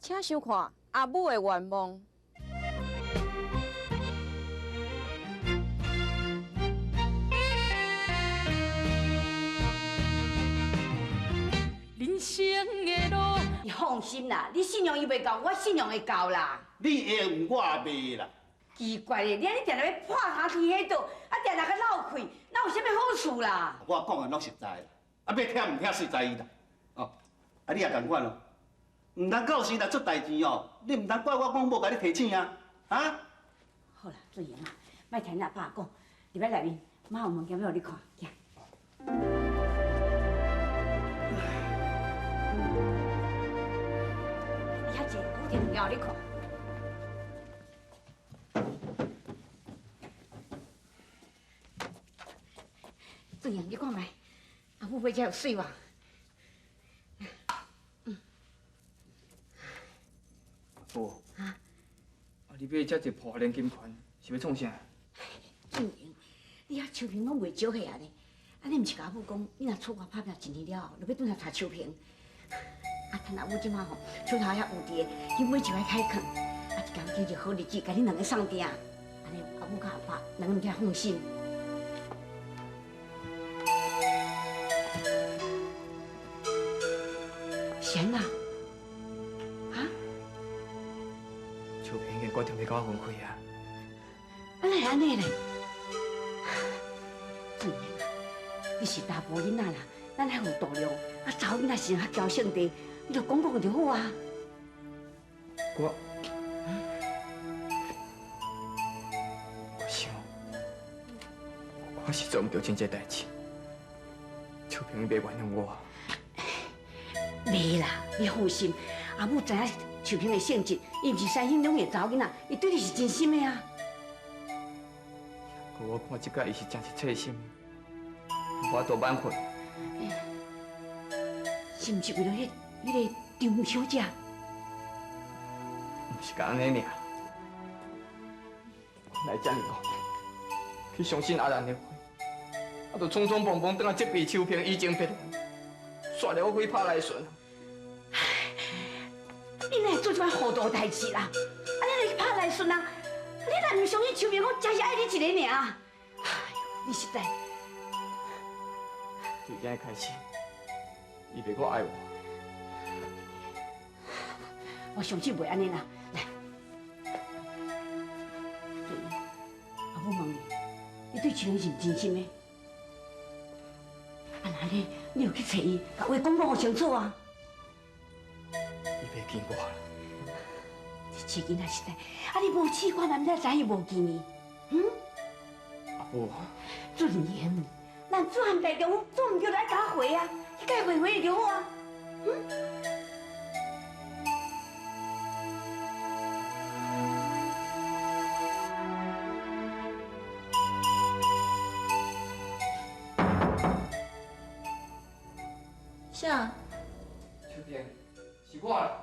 请想看阿母的愿望。人生的路，你放心啦，你信用伊袂到，我信用会到啦。你会，我袂啦。奇怪的，你定定要破下去迄度，啊定定个闹开，哪有啥物好处啦？我讲的拢实在的，啊，要听唔听随在伊啦。哦，啊，你也共款咯，唔通到时来出代志哦，你唔通怪我讲无甲你提醒啊，啊？好啦，做言啊，莫听阿爸讲，入来内面，妈有物件要互你看，行。你遐济，我摕物件互你看。做言，你看卖，阿母买遮有水无？父，啊，你买遮一破连金款是要创啥？俊英，你遐秋萍拢袂少下啊呢？啊，你毋是甲阿母讲，你若出外拍拼一年了后，就要转来查秋萍。啊，趁阿母即马吼手头遐有伫的，你买一摆开垦，啊，一工经济好日子，甲你两个送定，安尼阿母甲阿爸两个人遐放心。贤啊，啊？秋萍已经决定要甲我分开啊！安尼安尼咧？俊英啊，你是大埔囡仔啦，咱还有度量，啊，查某囡仔是较娇性地，你就讲讲就好啊。我想，我是做唔到真这代志。秋萍袂原谅我。袂啦，你放心，阿母知影秋萍的性质，伊毋是三心两意的查某囡仔，伊对你是真心的啊。可我看即摆伊是真是切心，我都挽回。是毋是为了迄个张小姐？毋是甲安尼尔，来遮尔讲，去相信阿兰的话，啊，就匆匆忙忙等下责备秋萍移情别恋，煞了我会拍来顺。你哪会做这款糊涂代志啦？啊，你来去拍来顺啊！你哪唔相信秋萍我只是爱你一个尔？哎呦，你实在。从今日开始，伊袂搁爱我。我相信袂安尼啦。来，阿母问你，你对秋萍是真心的？啊，那呢，你有去找伊，把话讲互清楚啊！伊袂见我啦。这囡仔实在，啊，你无试过，难知知伊无见伊？嗯？阿母，俊言，咱主汉大中总唔叫来甲回啊，你该回就好啊。嗯？啥？秋萍，是我啦。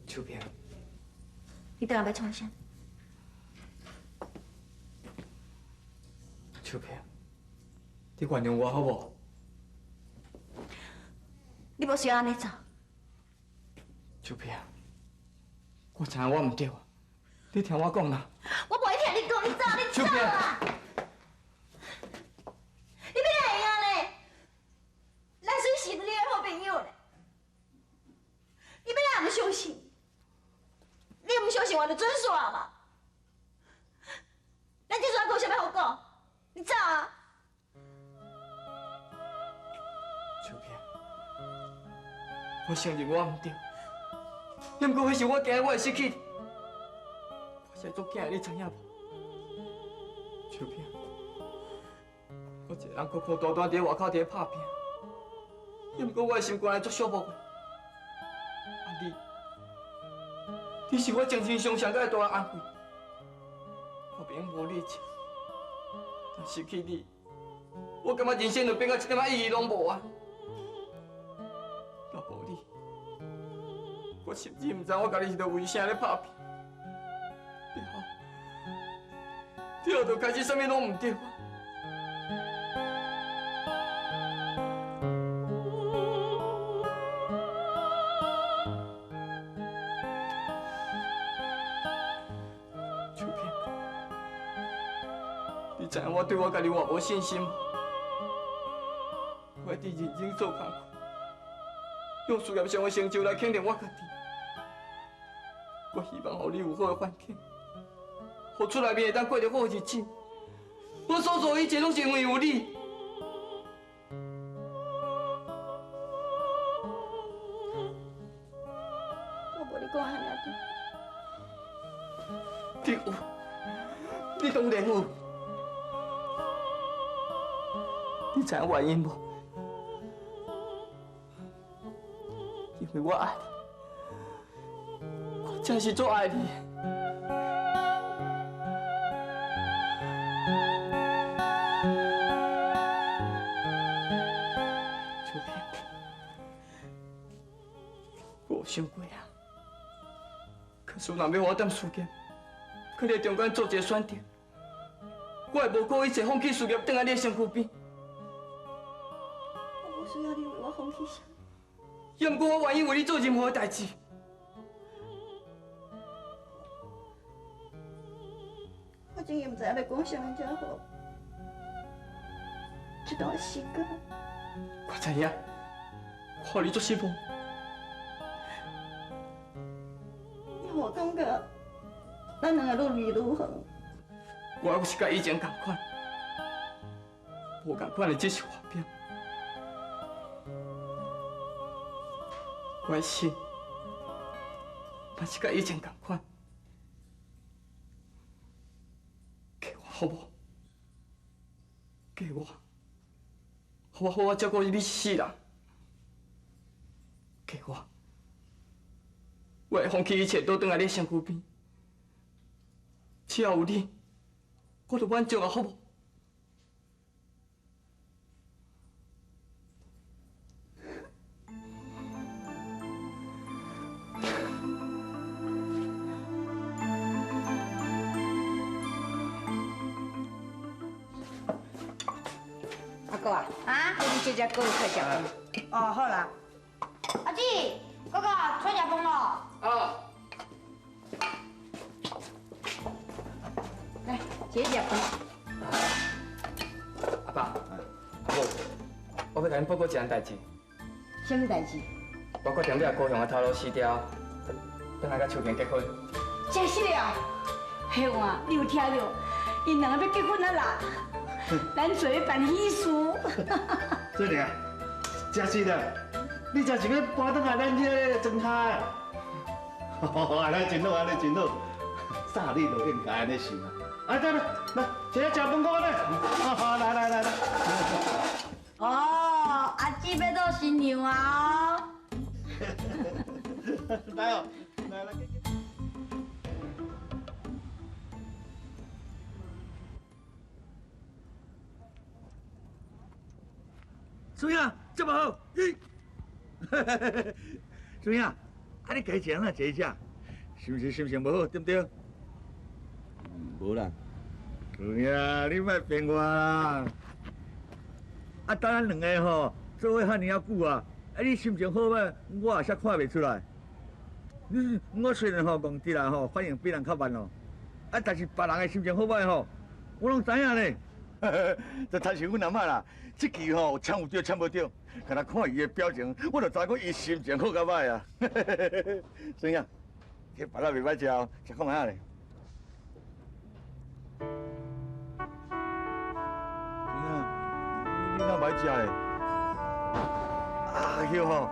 秋萍，你等下要创啥？秋萍，你原谅我好无？你无需要安尼做。秋萍，我知影我唔对，你听我讲啦。我不会听你讲，你走，你走啊！你要哪样嘞？咱虽是你的好朋友嘞，你要哪唔相信？你唔相信我就准煞嘛。咱这阵还有啥物好讲？你走啊！秋萍，我承认我唔对，不过迄是我惊我会失去你。我是足惊的，你知影无？秋萍，我一个人孤孤单单伫外口伫咧打拼，不过我的心肝还足寂寞的。啊你是我精神上上个大安慰。我明无你情，但失去你，我感觉人生就变到一点仔意义拢无啊！若无你，我甚至唔知我家己是在为啥咧打拼。对就开始啥物拢唔对。秋萍，你知影我对我家己偌无信心吗？我一直认真做工课，用事业上的成就来肯定我家己。我希望互你有好的环境，互厝内面会当过着好日子。我所做的一切拢是因为有你。我无你讲安尼对。对有，你当然有。你知影原因无？因为我爱你，我真是足爱你的。秋萍，我有想过啊，可是若要我当事业，可在中间做一个选择，我会无顾一切放弃事业，等在你的身躯边。我无需要你为我放弃啥。也毋过我愿意为你做任何代志。我真也唔知影要讲啥物才好。这段时间，我知影，我予你足失望。让我感觉咱两个愈离愈远。我还是甲以前同款，无同款的只是画饼。我的心嘛是甲以前同款，给我好无？给我，我好好照顾你世人。给我，我会放弃一切，倒转来你身躯边。只要有你，我就满足啊，好无？阿哥啊，你这只狗快食饭。哦，好啦。阿姊，哥哥出食饭咯。啊。来，姐食饭。阿爸，阿母，我要甲恁报告一件代志。什么代志？我决定要高雄的头路4条，等下甲秋萍结婚。真是了。嘿哇，你有听到？因两个要结婚了啦。咱做伙办喜事。这里啊，真是的，你真是要搬转来咱这个庄下的。安尼真好，安尼真好，啥你都应该安尼想啊。啊，对了，来，姐姐吃饭过来。来来来来。哦，阿姊要做新娘啊！来哦，来来。孙英，这么好，孙英，啊你家钱啊坐一下，心情无好，对不对？无啦。孙英，你莫骗我啦！啊，等咱两个吼做伙遐尼啊久啊，你心情好吗？我也啥看袂出来。我虽然吼问题啦吼，反应比人较慢哦，啊，但是别人的心情好歹吼，我拢知影呢。这摊是阮阿嬷啦，这期吼抢有对抢无对，看他看伊的表情，我就知讲伊心情好甲歹啊。孙英，这饭仔袂歹食哦，食看卖啊咧。孙英，你哪歹食咧？啊，迄吼，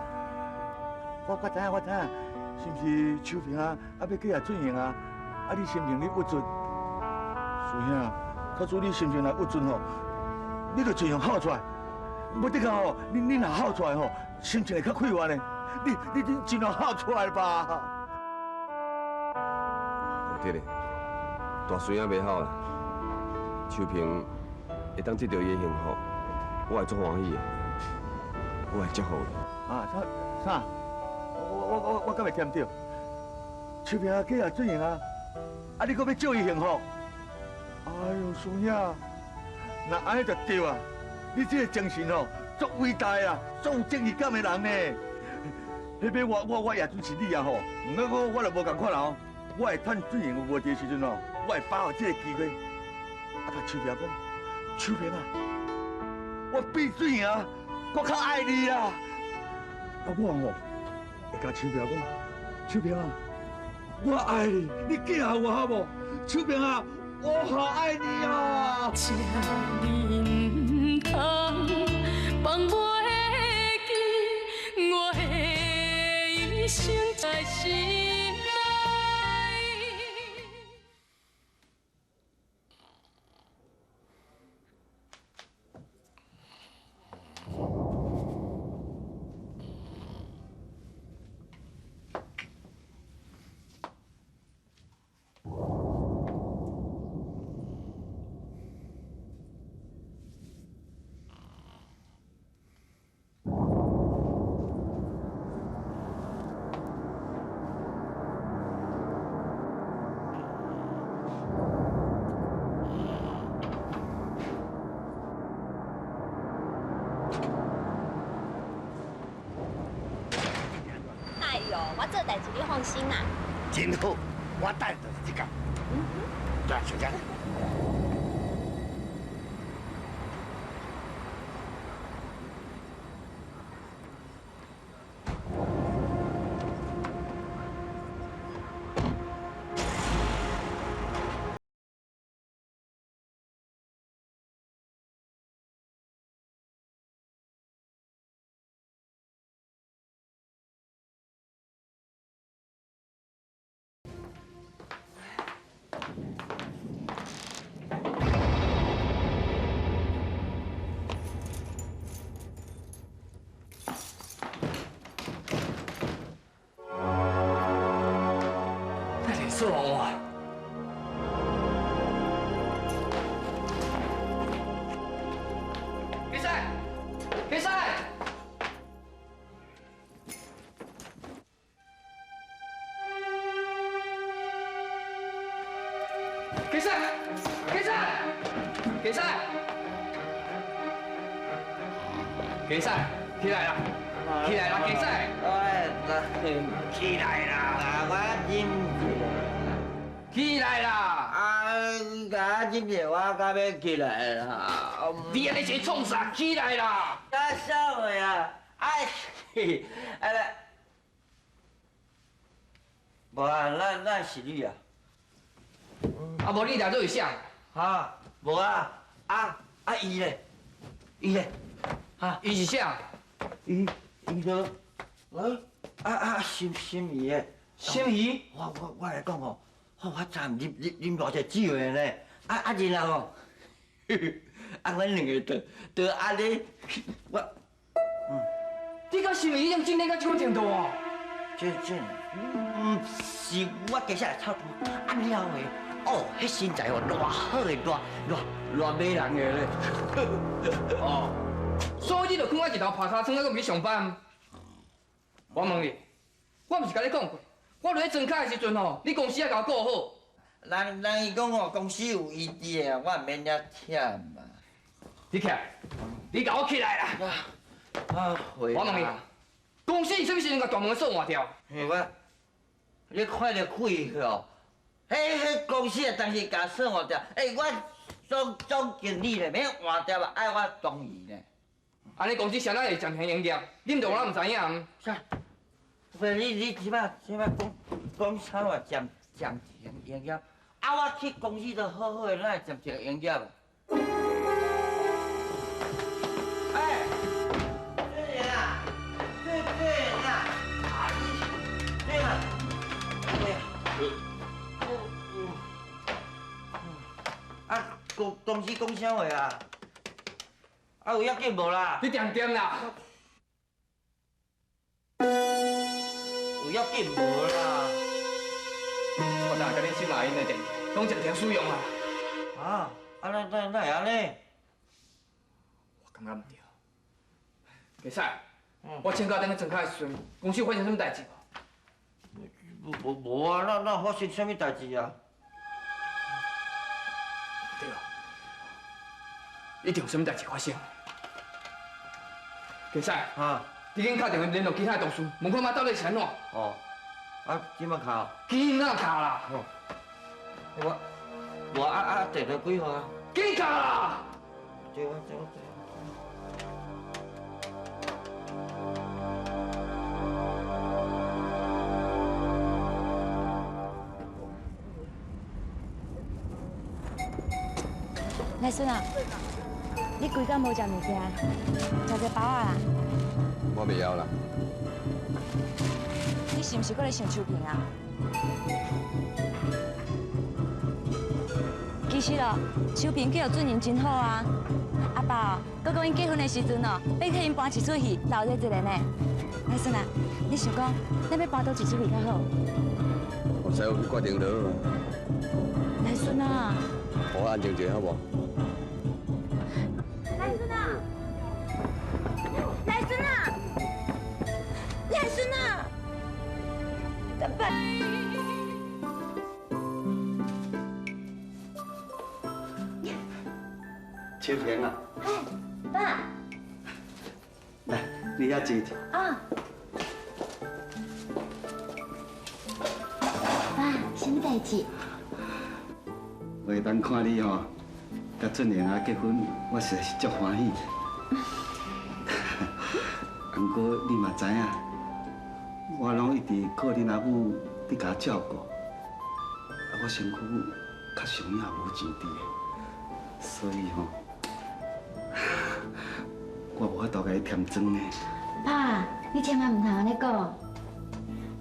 我知影，是不是秋萍啊？要嫁啊准英啊？啊，你心情你郁准，孙英。假使你心情若郁准吼，你就尽量好出来。无得讲吼，你若好出来吼，心情会较快活呢。你尽量好出来吧。对咧，大孙仔袂好啦，秋萍会当得到伊的幸福，我会足欢喜的，我会祝福伊。啊，啥？我敢会听对？秋萍啊，嫁啊准英啊，啊你搁要祝伊幸福？哎呦，孙兄，那安尼就对啊！你这个精神哦，足伟大啊，足有正义感的人呢。迄边我也准是你啊吼，不过我就无共款啦哦。我会趁水源有无地的时阵哦，我会把握这个机会，啊，甲秋萍讲，秋萍啊，我比水源我较爱你啊！啊，我吼会甲秋萍讲，秋萍啊，我爱你，你记下我好不？秋萍啊，我好爱你啊！这人通放袂记，我的一生在心内。哎呦，我做代志你放心啦。真好，我等就是这个。来，小姐。说我。比赛，比赛！比赛，比赛，比赛，比赛，起来啦！起来啦！比赛！起来啦！我忍起来啦！啊，甲我忍者，我敢要起来啦！你安尼是创啥？起来啦！啊，啥话啊？哎，啊啦，无啊，咱是你啊！啊，无你俩做会啥？哈，无啊，伊咧，哈，伊是啥？伊就，心仪的。心仪？我来讲哦，我昨啉偌济酒的呢，然后，阮两个就安尼，我，你甲心仪已经真天到这么程度哦？这，是我接下来操作，了后，哦，迄身材哦，偌好的，偌美人的咧。哦，所以你就看我一头爬沙床，还去上班。我问你，我毋是甲你讲过？我伫咧庄卡的时阵吼，你公司要甲我顾好。人伊讲哦，公司有异地的，我免遐忝嘛。你起来，你甲我起来啦！我问你，公司什么时阵甲大门锁换掉？你快点开去哦！迄公司啊，当时甲锁换掉。我总经理咧，免换掉嘛，爱我同意呢。安尼公司谁人会暂停营业？你唔着我唔知影？啥？喂，你即摆讲啥话？暂停营业？我去公司都好好的，哪会暂停营业啊？这人啊，这人啊，这个，公司讲啥话啊？有要紧无啦？你点啦！有要紧无啦？我等下甲你收阿英的电话，拢暂停使用啊！那会安尼？我感觉唔对。其实，我请假等去庄卡的时阵，公司有发生什么代志无？无啊，那发生什么代志啊？对，一定有什么代志发生。家嫂，啊，你紧打电话联络其他同事，问看妈到底是安怎？哦，啊，今麦卡，紧哪卡啦？我电话几号啊？紧卡啦！对啊。来孙啊，你规工无食物件，食者饱啊啦？我袂晓啦。你是毋是搁咧想秋萍啊？其实哦，秋萍叫做准人真好啊。阿爸，哥哥因结婚的时阵哦，要替因搬一出戏，留在这个呢。来孙啊，你想讲，咱要搬倒一出戏较好？我使我去决定了。来孙啊！我安静一下好无？来孙啊！来孙啊！来孙啊！怎么办？秋萍啊，哎，爸。来，你遐坐。啊。爸，什么代志？袂当看你吼，甲俊玲啊结婚，我实在是足欢喜。不过你嘛知影，我拢一直靠恁阿母伫甲我照顾，我身躯较上影无钱伫的，所以吼，我无法度甲伊添庄呢。爸，你千万唔通安尼讲，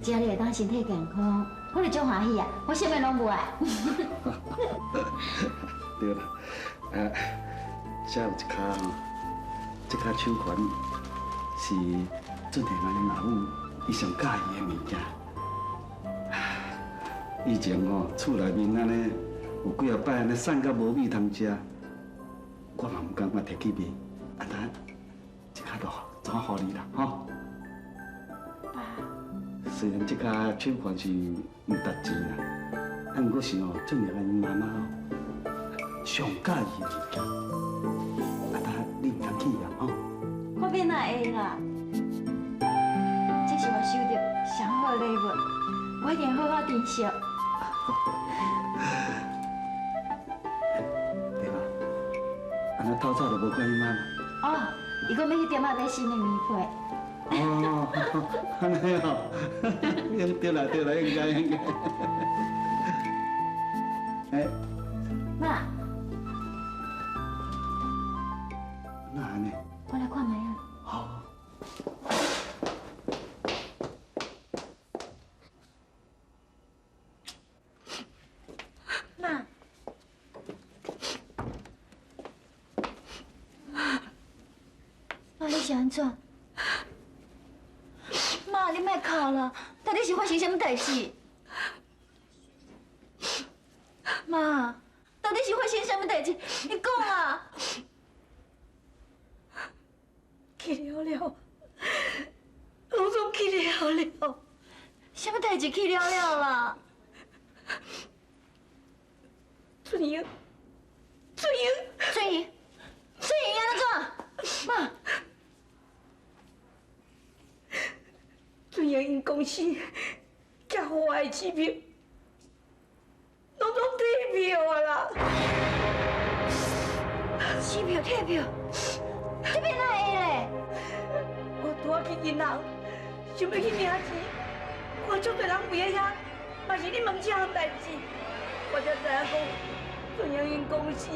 只要你会当身体健康，我就足欢喜啊！我啥物拢无爱。对啦，这有一卡吼，这卡手环是俊婷安尼阿母伊上介意的物件。以前吼，厝内面安尼有几啊摆安尼瘦到无米通食，我嘛唔敢我摕去卖，啊等这卡就转予你啦，吼。爸，虽然这卡手环是唔值钱啦，啊，不过是吼，俊婷安尼妈妈哦，上介意的物件，啊等你唔通去呀，吼。我变哪会啦？这是我收到上好的礼物，我一定好好珍惜。对吧？安尼透早就无看伊妈嘛。哦，伊讲要去店仔买新的棉被。哦，安尼哦，对啦对啦，应该应该。哎，妈，那安尼？我来看卖啊。好。妈，妈，你是安怎？妈，你莫哭了，到底是发生什么代志？妈，到底是发生什么代志？你讲啊！去了了，拢总去了了，什么代志去了了啦？春英，春英，春英，春英安怎？妈，春英因公司寄予我的支票，拢总退票啊啦！支票退票，这边哪会嘞？我拄啊去银行，想要去领钱，看足多人围在遐，嘛是你问这项代志，我才知影讲，春英因公司